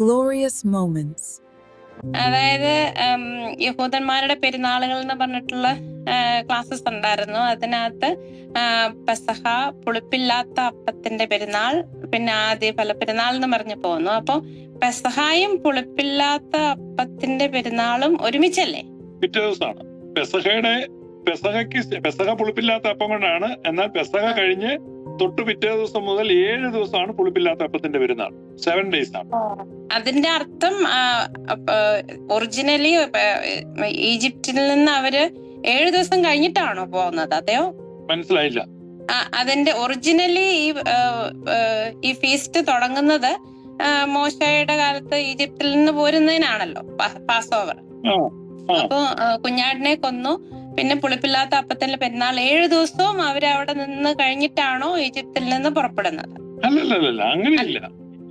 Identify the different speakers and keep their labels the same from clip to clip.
Speaker 1: glorious moments.
Speaker 2: അതായത് യഹൂദന്മാരുടെ പെരുന്നാളുകൾ എന്ന് പറഞ്ഞിട്ടുള്ള ക്ലാസ്സസ് ഉണ്ടായിരുന്നു. അതിനകത്ത് പെസഹ, പുളിപ്പില്ലാത്ത അപ്പത്തിന്റെ പെരുന്നാൾ, പിന്നെ ആദ്യ ഫല പെരുന്നാൾ എന്ന് പറഞ്ഞു പോകുന്നു. അപ്പൊ പെസഹായും പുളിപ്പില്ലാത്ത അപ്പത്തിന്റെ പെരുന്നാളും ഒരുമിച്ചല്ലേ?
Speaker 3: പിറ്റേ ദിവസമാണ് പെസഹ പുളിപ്പില്ലാത്ത അപ്പം കൊണ്ടാണ്. എന്നാൽ പെസഹ കഴിഞ്ഞ് തൊട്ട് പിറ്റേ ദിവസം മുതൽ 7 ദിവസമാണ് പുളിപ്പില്ലാത്ത അപ്പത്തിന്റെ പെരുന്നാൾ. 7 days ആണ്.
Speaker 2: അതിന്റെ അർത്ഥം ഒറിജിനലി ഈജിപ്തിൽ നിന്ന് അവര് 7 ദിവസം കഴിഞ്ഞിട്ടാണോ പോകുന്നത്? അതെയോ?
Speaker 3: മനസ്സിലായില്ല.
Speaker 2: അതിന്റെ ഒറിജിനലി ഈ ഫീസ്റ്റ് തുടങ്ങുന്നത് മോശയുടെ കാലത്ത് ഈജിപ്തിൽ നിന്ന് പോരുന്നതിനാണല്ലോ, പാസ് ഓവർ. അപ്പൊ കുഞ്ഞാടിനെ കൊന്നു, പിന്നെ പുളിപ്പില്ലാത്ത അപ്പത്തിന്റെ പെരുന്നാൾ 7 ദിവസവും അവരവിടെ നിന്ന് കഴിഞ്ഞിട്ടാണോ ഈജിപ്തിൽ നിന്ന് പുറപ്പെടുന്നത്?
Speaker 3: അല്ലല്ല, അങ്ങനെയില്ല.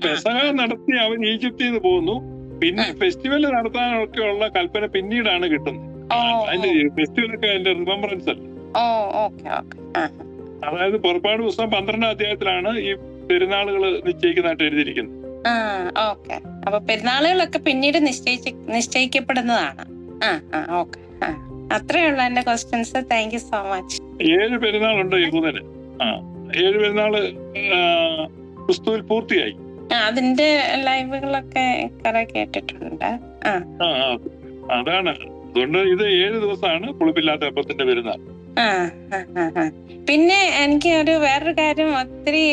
Speaker 3: പെസഹ നടത്തി അവൻ ഈജിപ്തിൽ നിന്ന് പോകുന്നു. പിന്നെ ഫെസ്റ്റിവൽ നടത്താനൊക്കെ ഉള്ള കൽപ്പന പിന്നീടാണ് കിട്ടുന്നത്. അതിന്റെ ഫെസ്റ്റിവലൊക്കെ അതിന്റെ റിമംബറൻസ് അല്ല. അതായത് പുറപ്പാട് പുസ്തകം 12ാം അധ്യായത്തിലാണ് ഈ പെരുന്നാളുകൾ നിശ്ചയിക്കുന്നതായിട്ട് എഴുതിയിരിക്കുന്നത്.
Speaker 2: അപ്പൊ പെരുന്നാളുകളൊക്കെ പിന്നീട് നിശ്ചയിക്കപ്പെടുന്നതാണ്. അത്രയുള്ള എന്റെ questions. Thank you so much.
Speaker 3: 7 പെരുന്നാളുണ്ട് യഹൂദന്. 7 പെരുന്നാള് ക്രിസ്തുവിൽ പൂർത്തിയായി.
Speaker 2: അതിന്റെ ലൈവുകളൊക്കെ കുറെ കേട്ടിട്ടുണ്ട്.
Speaker 3: അതാണ്. അതുകൊണ്ട് ഇത് 7 ദിവസമാണ് പുളിപ്പില്ലാത്ത അപ്പത്തിന്റെ പെരുന്നാൾ.
Speaker 2: പിന്നെ എനിക്ക് വേറൊരു കാര്യം ഒത്തിരി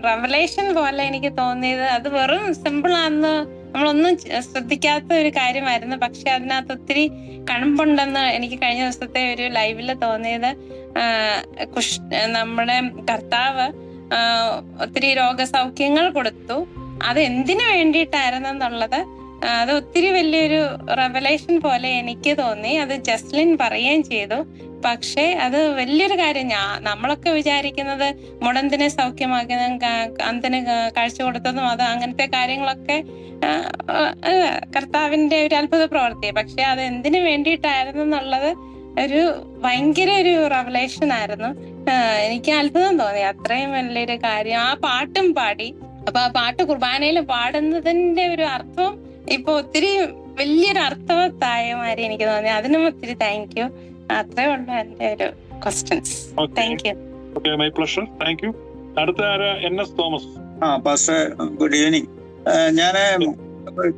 Speaker 2: റെവലേഷൻ പോലെ എനിക്ക് തോന്നിയത്, അത് വെറും സിമ്പിൾ ആണെന്ന് നമ്മളൊന്നും ശ്രദ്ധിക്കാത്ത ഒരു കാര്യമായിരുന്നു. പക്ഷെ അതിനകത്ത് ഒത്തിരി കഴമ്പുണ്ടെന്ന് എനിക്ക് കഴിഞ്ഞ ദിവസത്തെ ഒരു ലൈവില് തോന്നിയത്. നമ്മുടെ കർത്താവ് ഒത്തിരി രോഗസൗഖ്യങ്ങൾ കൊടുത്തു. അത് എന്തിനു വേണ്ടിയിട്ടായിരുന്നു എന്നുള്ളത് അത് ഒത്തിരി വലിയൊരു റെവലേഷൻ പോലെ എനിക്ക് തോന്നി. അത് ജസ്ലിൻ പറയുകയും ചെയ്തു. പക്ഷെ അത് വലിയൊരു കാര്യം. നമ്മളൊക്കെ വിചാരിക്കുന്നത് മുടന്തിനെ സൗഖ്യമാക്കിയതും അന്തിന് കാഴ്ച കൊടുത്തതും അത് അങ്ങനത്തെ കാര്യങ്ങളൊക്കെ കർത്താവിന്റെ ഒരു അത്ഭുത പ്രവൃത്തി. പക്ഷെ അത് എന്തിനു വേണ്ടിയിട്ടായിരുന്നു എന്നുള്ളത് ഒരു ഭയങ്കര ഒരു റെവലേഷൻ ആയിരുന്നു. എനിക്ക് അത്ഭുതം തോന്നി. അത്രയും വലിയൊരു കാര്യം. ആ പാട്ടും പാടി. അപ്പൊ ആ പാട്ട് കുർബാനയിൽ പാടുന്നതിന്റെ ഒരു അർത്ഥം ഇപ്പൊ ഒത്തിരി വലിയൊരു അർത്ഥവത്തായ മാതിരി എനിക്ക് തോന്നി. അതിനും ഒത്തിരി താങ്ക് യു. അത്രേ ഉള്ളൂ എന്റെ ഒരു questions. Thank you.
Speaker 3: My pleasure. Thank you. അടുത്ത NS Thomas.
Speaker 4: Pastor, good evening. ഞാന്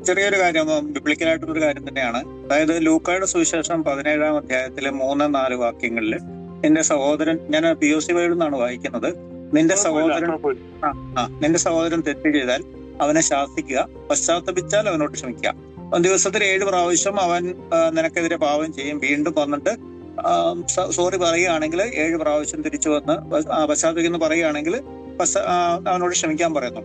Speaker 4: ചെറിയൊരു കാര്യം, ബിബ്ലിക്കലായിട്ടുള്ളൊരു കാര്യം തന്നെയാണ്. അതായത് ലൂക്കായുടെ സുവിശേഷം 17ാം അധ്യായത്തിലെ 3-4 വാക്യങ്ങളില് നിന്റെ സഹോദരൻ, ഞാൻ POC ബൈബിളിൽ നിന്നാണ് വായിക്കുന്നത്, നിന്റെ സഹോദരൻ തെറ്റ് ചെയ്താൽ അവനെ ശാസിക്കുക, പശ്ചാത്തപിച്ചാൽ അവനോട് ക്ഷമിക്കുക. ദിവസത്തിൽ 7 പ്രാവശ്യം അവൻ നിനക്കെതിരെ പാപം ചെയ്യും, വീണ്ടും വന്നിട്ട് സോറി പറയുകയാണെങ്കിൽ 7 പ്രാവശ്യം തിരിച്ചു വന്ന് പശ്ചാത്തപിക്കുന്നു പറയുകയാണെങ്കിൽ അവനോട് ക്ഷമിക്കാൻ പറയുന്നു.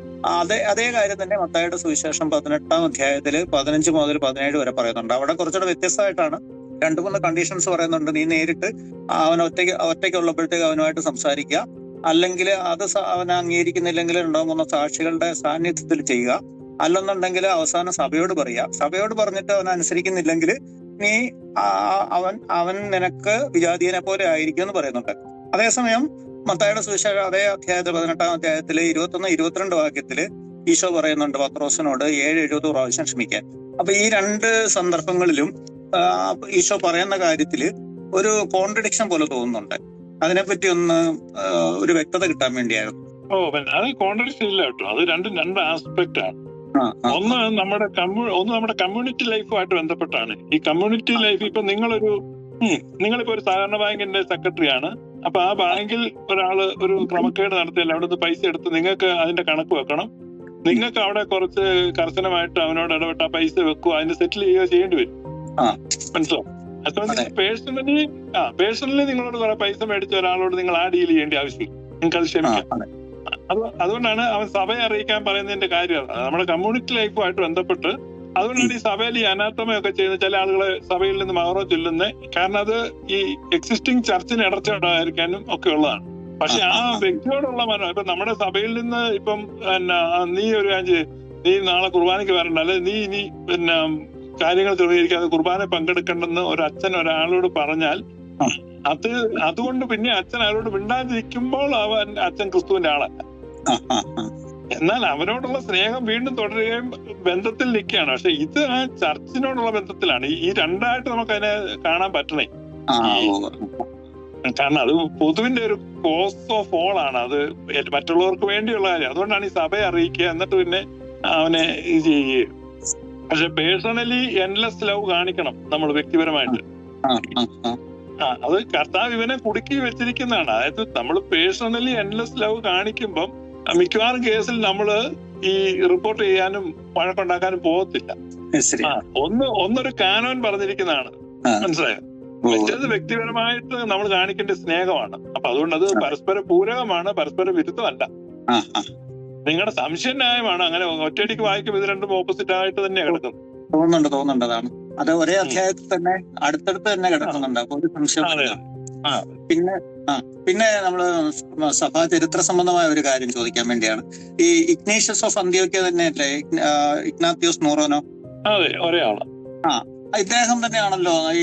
Speaker 4: അതേ കാര്യം തന്നെ മത്തായിയുടെ സുവിശേഷം 18ാം അധ്യായത്തില് 15 മുതൽ 17 വരെ പറയുന്നുണ്ട്. അവിടെ കുറച്ചുകൂടെ വ്യത്യസ്തമായിട്ടാണ് 2-3 കണ്ടീഷൻസ് പറയുന്നുണ്ട്. നീ നേരിട്ട് അവൻ ഒറ്റയ്ക്കുള്ളപ്പോഴത്തേക്ക് അവനുമായിട്ട് സംസാരിക്കുക, അല്ലെങ്കിൽ അത് അവൻ അംഗീകരിക്കുന്നില്ലെങ്കിൽ 2-3 സാക്ഷികളുടെ സാന്നിധ്യത്തിൽ ചെയ്യുക, അല്ലെന്നുണ്ടെങ്കിൽ അവസാനം സഭയോട് പറയുക. സഭയോട് പറഞ്ഞിട്ട് അവൻ അനുസരിക്കുന്നില്ലെങ്കിൽ നീ അവൻ നിനക്ക് വിജാതീയനെ പോലെ ആയിരിക്കും എന്ന് പറയുന്നുണ്ട്. അതേസമയം മത്തായിയുടെ സുവിശേഷം അതേ അധ്യായത്തിൽ 18ാം അധ്യായത്തില് 21-22 വാക്യത്തില് ഈശോ പറയുന്നുണ്ട് പത്രോസിനോട് 7-70 പ്രാവശ്യം ക്ഷമിക്കാൻ. അപ്പൊ ഈ 2 സന്ദർഭങ്ങളിലും ഈശോ പറയുന്ന കാര്യത്തില് ഒരു കോൺട്രഡിക്ഷൻ പോലെ തോന്നുന്നുണ്ട്. അതിനെപ്പറ്റി ഒരു വ്യക്തത കിട്ടാൻ വേണ്ടിയായിരുന്നു.
Speaker 3: അത് കോൺട്രഡിക്ഷൻ ഇല്ല കേട്ടോ. അത് രണ്ട് ആസ്പെക്ട് ആണ്. ഒന്ന് നമ്മുടെ കമ്മ്യൂണിറ്റി ലൈഫുമായിട്ട് ബന്ധപ്പെട്ടാണ്. ഈ കമ്മ്യൂണിറ്റി ലൈഫ് ഇപ്പൊ നിങ്ങളിപ്പോ ഒരു സഹകരണ ബാങ്കിന്റെ സെക്രട്ടറി ആണ്. അപ്പൊ ആ ബാങ്കിൽ ഒരു ക്രമക്കേട് നടത്തിയാൽ അവിടുന്ന് പൈസ എടുത്ത് നിങ്ങൾക്ക് അതിന്റെ കണക്ക് വെക്കണം. നിങ്ങൾക്ക് അവിടെ കുറച്ച് കർശനമായിട്ട് അവനോട് ഇടപെട്ട് ആ പൈസ വെക്കുക, അതിന് സെറ്റിൽ ചെയ്യുക ചെയ്യേണ്ടി വരും. മനസ്സിലാവും? അതുകൊണ്ട് പേഴ്സണലി നിങ്ങളോട് കുറെ പൈസ മേടിച്ച ഒരാളോട് നിങ്ങൾ ആ ഡീൽ ചെയ്യേണ്ട ആവശ്യമില്ല. നിങ്ങൾക്ക് അത് ക്ഷമിക്കാം. അതുകൊണ്ടാണ് അവൻ സഭയെ അറിയിക്കാൻ പറയുന്നതിന്റെ കാര്യം. നമ്മുടെ കമ്മ്യൂണിറ്റി ലൈഫുമായിട്ട് ബന്ധപ്പെട്ട് അതുകൊണ്ടാണ് ഈ സഭയിൽ ഈ അനാത്തമയൊക്കെ ചെയ്യുന്ന ചില ആളുകളെ സഭയിൽ നിന്ന് മഹറോ ചൊല്ലുന്നത്. കാരണം അത് ഈ എക്സിസ്റ്റിംഗ് ചർച്ചിന് ഇടർച്ചയുണ്ടായിരിക്കാനും ഒക്കെ ഉള്ളതാണ്. പക്ഷെ ആ വ്യക്തിയോടുള്ള ഇപ്പൊ നമ്മുടെ സഭയിൽ നിന്ന് ഇപ്പം നീ നാളെ കുർബാനയ്ക്ക് വരണ്ട, അല്ലെ നീ ഇനി കാര്യങ്ങൾ ക്രമീകരിക്കാതെ കുർബാന പങ്കെടുക്കണ്ടെന്ന് ഒരു അച്ഛൻ ഒരാളോട് പറഞ്ഞാൽ അതുകൊണ്ട് പിന്നെ അച്ഛൻ അയാളോട് മിണ്ടാതിരിക്കുമ്പോൾ അച്ഛൻ ക്രിസ്തുവിന്റെ ആളല്ല. എന്നാൽ അവനോടുള്ള സ്നേഹം വീണ്ടും തുടരുകയും ബന്ധത്തിൽ നിൽക്കുകയാണ്. പക്ഷെ ഇത് ആ ചർച്ചിനോടുള്ള ബന്ധത്തിലാണ്. ഈ രണ്ടായിട്ട് നമുക്ക് അതിനെ കാണാൻ പറ്റണേ. കാരണം അത് പൊതുവിന്റെ ഒരു കോസ് ഓഫ് ഓൾ ആണ്. അത് മറ്റുള്ളവർക്ക് വേണ്ടിയുള്ള കാര്യം. അതുകൊണ്ടാണ് ഈ സഭയെ അറിയിക്കുക, എന്നിട്ട് പിന്നെ അവനെ ഇത് ചെയ്യുക. പക്ഷെ പേഴ്സണലി എൻലെസ് ലവ് കാണിക്കണം നമ്മൾ വ്യക്തിപരമായിട്ട്. അത് കർത്താവ് ഇവനെ കുടുക്കി വെച്ചിരിക്കുന്നതാണ്. അതായത് നമ്മൾ പേഴ്സണലി എൻലെസ് ലവ് കാണിക്കുമ്പം മിക്കവാറും കേസിൽ നമ്മള് ഈ റിപ്പോർട്ട് ചെയ്യാനും വഴക്കുണ്ടാക്കാനും പോകത്തില്ല. ഒന്നൊരു കാനോൻ പറഞ്ഞിരിക്കുന്നതാണ്, മനസ്സിലായോ? മറ്റേത് വ്യക്തിപരമായിട്ട് നമ്മൾ കാണിക്കേണ്ട സ്നേഹമാണ്. അപ്പൊ അതുകൊണ്ട് അത് പരസ്പര പൂരകമാണ്, പരസ്പര വിരുദ്ധമല്ല. നിങ്ങളുടെ സംശയം ന്യായമാണ്. അങ്ങനെ ഒറ്റയടിക്ക് വായിക്കും ഇത് രണ്ടും ഓപ്പോസിറ്റ് ആയിട്ട് തന്നെ കിടക്കുന്നു.
Speaker 4: തോന്നുന്നുണ്ട് അതാണ്. അത് ഒരേ അധ്യായത്തിൽ തന്നെ അടുത്തടുത്ത് തന്നെ കിടക്കുന്നുണ്ട്. അപ്പൊ ഒരു സംശയം. പിന്നെ നമ്മള് സഭാ ചരിത്ര സംബന്ധമായ ഒരു കാര്യം ചോദിക്കാൻ വേണ്ടിയാണ്. ഈ ഇഗ്നേഷ്യസ് ഓഫ് അന്ത്യോക്യ തന്നെയല്ലേ ഇഗ്നാത്യോസ് നൂറോനോ?
Speaker 3: അതെ, ഒരേ ആള്.
Speaker 4: ഇദ്ദേഹം തന്നെയാണല്ലോ ഈ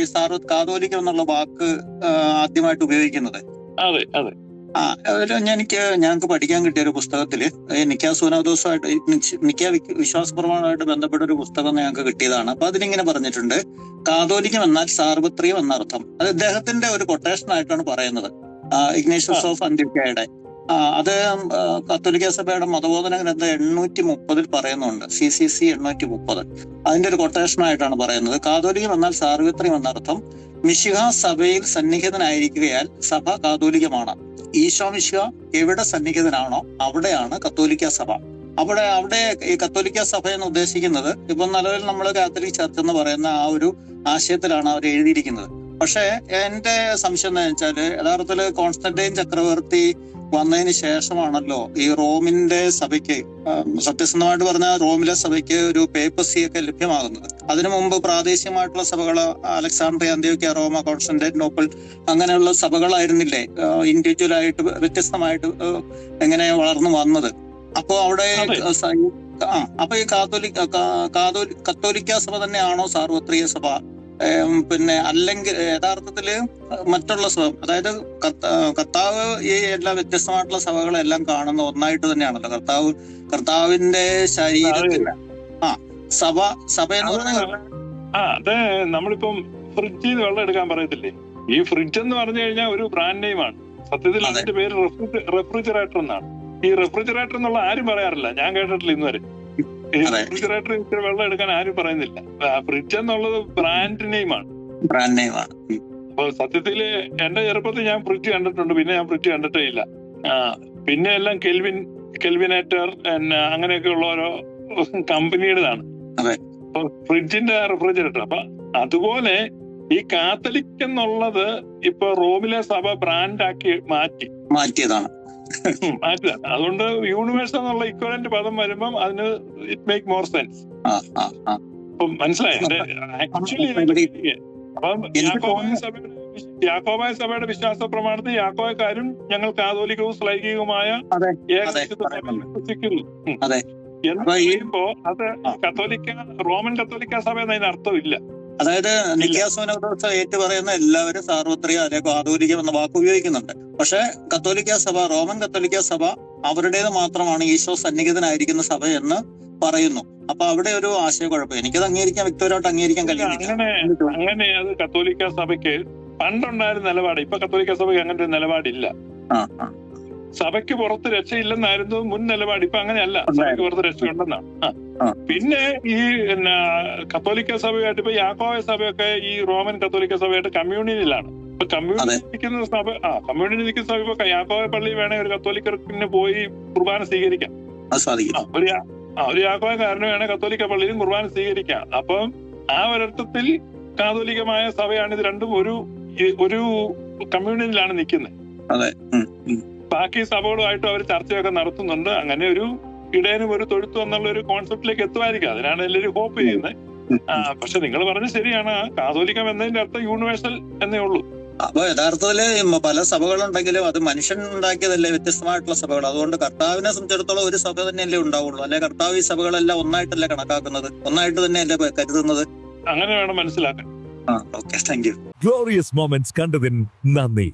Speaker 4: കാതോലിക്കം എന്നുള്ള വാക്ക് ആദ്യമായിട്ട് ഉപയോഗിക്കുന്നത്.
Speaker 3: അതെ അതെ.
Speaker 4: ഞങ്ങൾക്ക് പഠിക്കാൻ കിട്ടിയ ഒരു പുസ്തകത്തില് നിക്കാ സൂനോദോസുമായിട്ട് നിക്കാ വിശ്വാസ പ്രമാണമായിട്ട് ബന്ധപ്പെട്ട ഒരു പുസ്തകം ഞങ്ങൾക്ക് കിട്ടിയതാണ്. അപ്പൊ അതിലിങ്ങനെ പറഞ്ഞിട്ടുണ്ട്, കാതോലിക്കം എന്നാൽ സാർവത്രികം എന്നർത്ഥം. അത് ഇദ്ദേഹത്തിന്റെ ഒരു കൊട്ടേഷൻ ആയിട്ടാണ് പറയുന്നത്, ഇഗ്നേഷ്യസ് ഓഫ് അന്ത്യോക്യയുടെ. അത് കത്തോലിക്ക സഭയുടെ മതബോധന ഗ്രന്ഥം 830 പറയുന്നുണ്ട്, CCC 830. അതിന്റെ ഒരു കൊട്ടേഷൻ ആയിട്ടാണ് പറയുന്നത്, കാതോലികം എന്നാൽ സാർവത്രികം എന്നർത്ഥം. മിശിഹ സഭയിൽ സന്നിഹിതനായിരിക്കുകയാൽ സഭ കാതോലികമാണ്. ഈശോ മിശിഹ എവിടെ സന്നിഹിതനാണോ അവിടെയാണ് കത്തോലിക്ക സഭ. അവിടെ ഈ കത്തോലിക്ക സഭ എന്ന് ഉദ്ദേശിക്കുന്നത് ഇപ്പൊ നിലവിൽ നമ്മൾ കാത്തലിക് ചർച്ച് എന്ന് പറയുന്ന ആ ഒരു ആശയത്തിലാണ് അവർ എഴുതിയിരിക്കുന്നത്. പക്ഷെ എന്റെ സംശയം എന്താ വെച്ചാല്, യഥാർത്ഥത്തില് കോൺസ്റ്റന്റൈൻ ചക്രവർത്തി വന്നതിന് ശേഷമാണല്ലോ ഈ റോമിന്റെ സഭയ്ക്ക്, സത്യസന്ധമായിട്ട് പറഞ്ഞാൽ റോമിലെ സഭയ്ക്ക് ഒരു പേപ്പസി ഒക്കെ ലഭ്യമാകുന്നത്. അതിനു മുമ്പ് പ്രാദേശികമായിട്ടുള്ള സഭകള് അലക്സാണ്ട്രിയ, അന്ത്യോക്യ, റോമ, കോൺസ്റ്റന്റൈനോപ്പിൾ അങ്ങനെയുള്ള സഭകളായിരുന്നില്ലേ ഇൻഡിവിജ്വലായിട്ട് വ്യത്യസ്തമായിട്ട് എങ്ങനെ വളർന്നു വന്നത്. അപ്പോ അവിടെ അപ്പൊ ഈ കത്തോലിക്ക സഭ തന്നെയാണോ സാർവത്രിക സഭ? പിന്നെ അല്ലെങ്കിൽ യഥാർത്ഥത്തില് മറ്റുള്ള സഭ, അതായത് കർത്താവ് ഈ എല്ലാ വ്യത്യസ്തമായിട്ടുള്ള സഭകളെല്ലാം കാണുന്ന ഒന്നായിട്ട് തന്നെയാണല്ലോ കർത്താവിന്റെ ശരീരത്തിന് സഭ എന്ന് പറഞ്ഞാൽ.
Speaker 3: അതെ, നമ്മളിപ്പം ഫ്രിഡ്ജിൽ നിന്ന് വെള്ളം എടുക്കാൻ പറയത്തില്ലേ? ഈ ഫ്രിഡ്ജ് എന്ന് പറഞ്ഞു കഴിഞ്ഞാൽ ഒരു ബ്രാൻഡ് നെയിമാണ്. സത്യത്തിൽ അതിന്റെ പേര് റെഫ്രിജറേറ്റർ എന്നാണ്. ഈ റെഫ്രിജറേറ്റർ എന്നുള്ള ആരും പറയാറില്ല, ഞാൻ കേട്ടിട്ടില്ല ഇന്നുവരെ. റെഫ്രിജറേറ്റർ വെള്ളം എടുക്കാൻ ആരും പറയുന്നില്ല. ഫ്രിഡ്ജ് എന്നുള്ളത് ബ്രാൻഡ് നെയിമാണ്. അപ്പൊ സത്യത്തില് എന്റെ ചെറുപ്പത്തിൽ ഞാൻ ഫ്രിഡ്ജ് കണ്ടിട്ടുണ്ട്, പിന്നെ ഞാൻ ഫ്രിഡ്ജ് കണ്ടിട്ടേ ഇല്ല. പിന്നെ എല്ലാം കെൽവിനേറ്റർ അങ്ങനെയൊക്കെ ഉള്ള ഓരോ കമ്പനിയുടേതാണ് ഫ്രിഡ്ജിന്റെ റെഫ്രിജറേറ്റർ. അപ്പൊ അതുപോലെ ഈ കാത്തലിക് എന്നുള്ളത് ഇപ്പൊ റോമിലെ സഭ ബ്രാൻഡാക്കി മാറ്റിയതാണ്. അതുകൊണ്ട് യൂണിവേഴ്സ് എന്നുള്ള ഇക്വലന്റ് പദം വരുമ്പം അതിന് ഇറ്റ് മേക്ക് മോർ സെൻസ്. മനസ്സിലായി? ആക്ച്വലി അപ്പം യാക്കോബായ സഭയുടെ വിശ്വാസ പ്രമാണത്തിൽ യാക്കോബക്കാരും ഞങ്ങൾ കാതോലികവും ശ്ലൈകികവുമായ വിശ്വസിക്കുന്നു എന്ന് പറയുമ്പോ അത് റോമൻ കത്തോലിക്ക സഭ എന്നതിന് അർത്ഥമില്ല.
Speaker 4: അതായത് നിക്കാ സൂനോദോസ് ഏറ്റു പറയുന്ന എല്ലാവരും സാർവത്രിക അല്ലെങ്കിൽ കാതോലികം എന്ന വാക്ക് ഉപയോഗിക്കുന്നുണ്ട്. പക്ഷെ കത്തോലിക്ക സഭ, റോമൻ കത്തോലിക്ക സഭ അവരുടേത് മാത്രമാണ് ഈശോ സന്നിഹിതനായിരിക്കുന്ന സഭ എന്ന് പറയുന്നു. അപ്പൊ അവിടെ ഒരു ആശയക്കുഴപ്പം. എനിക്കത് അംഗീകരിക്കാൻ, വ്യക്തിപരമായിട്ട് അംഗീകരിക്കാൻ കഴിയുന്നില്ല.
Speaker 3: അങ്ങനെ അത് കത്തോലിക്ക സഭയ്ക്ക് പണ്ടുണ്ടായിരുന്ന നിലപാട്. ഇപ്പൊ കത്തോലിക്ക സഭയ്ക്ക് അങ്ങനെ ഒരു നിലപാടില്ല. സഭയ്ക്ക് പുറത്ത് രക്ഷയില്ലെന്നായിരുന്നു മുൻ നിലപാട്. ഇപ്പൊ അങ്ങനെയല്ല, സഭയ്ക്ക് പുറത്ത് രക്ഷയുണ്ടെന്നാണ്. പിന്നെ ഈ കത്തോലിക്ക സഭയായിട്ട് ഇപ്പൊ യാക്കോബ സഭയൊക്കെ ഈ റോമൻ കത്തോലിക്ക സഭയായിട്ട് കമ്മ്യൂണിയനിലാണ്. ഇപ്പൊ കമ്മ്യൂണിയൻ നിൽക്കുന്ന സഭ ഇപ്പൊ യാക്കോബ പള്ളി വേണേ ഒരു കത്തോലിക്കന് പോയി കുർബാന സ്വീകരിക്കാം. ഒരു യാക്കോബക്കാരന് വേണേ കത്തോലിക്ക പള്ളിയിലും കുർബാന സ്വീകരിക്കാം. അപ്പം ആ ഒരർത്ഥത്തിൽ കാതോലികമായ സഭയാണ് ഇത് രണ്ടും ഒരു കമ്മ്യൂണിയനിലാണ് നിൽക്കുന്നത്. ബാക്കി സഭകളുമായിട്ടും അവർ ചർച്ചയൊക്കെ നടത്തുന്നുണ്ട്. അങ്ങനെ ഒരു ഇടയനും ഒരു തൊഴുത്തും എന്നുള്ള ഒരു കോൺസെപ്റ്റിലേക്ക് എത്തുമായിരിക്കും. അതിനാണ് എല്ലാവരും ഹോപ്പ് ചെയ്യുന്നത്. പക്ഷെ നിങ്ങൾ പറഞ്ഞത് ശരിയാണ്, കാതോലിക്കം എന്നതിന്റെ അർത്ഥം യൂണിവേഴ്സൽ എന്നേ ഉള്ളൂ.
Speaker 4: അപ്പൊ യഥാർത്ഥത്തില് പല സഭകളുണ്ടെങ്കിലും അത് മനുഷ്യൻ ഉണ്ടാക്കിയതല്ലേ വ്യത്യസ്തമായിട്ടുള്ള സഭകൾ. അതുകൊണ്ട് കർത്താവിനെ സംബന്ധിച്ചിടത്തോളം ഒരു സഭ തന്നെയല്ലേ ഉണ്ടാവുള്ളൂ. അല്ലെ കർത്താവ് ഈ സഭകളെല്ലാം ഒന്നായിട്ടല്ലേ കണക്കാക്കുന്നത്, ഒന്നായിട്ട് തന്നെയല്ലേ കരുതുന്നത്.
Speaker 3: അങ്ങനെ വേണം മനസ്സിലാക്കാൻ.
Speaker 4: Okay, thank you.
Speaker 1: Glorious moments കണ്ടതിന് നന്ദി.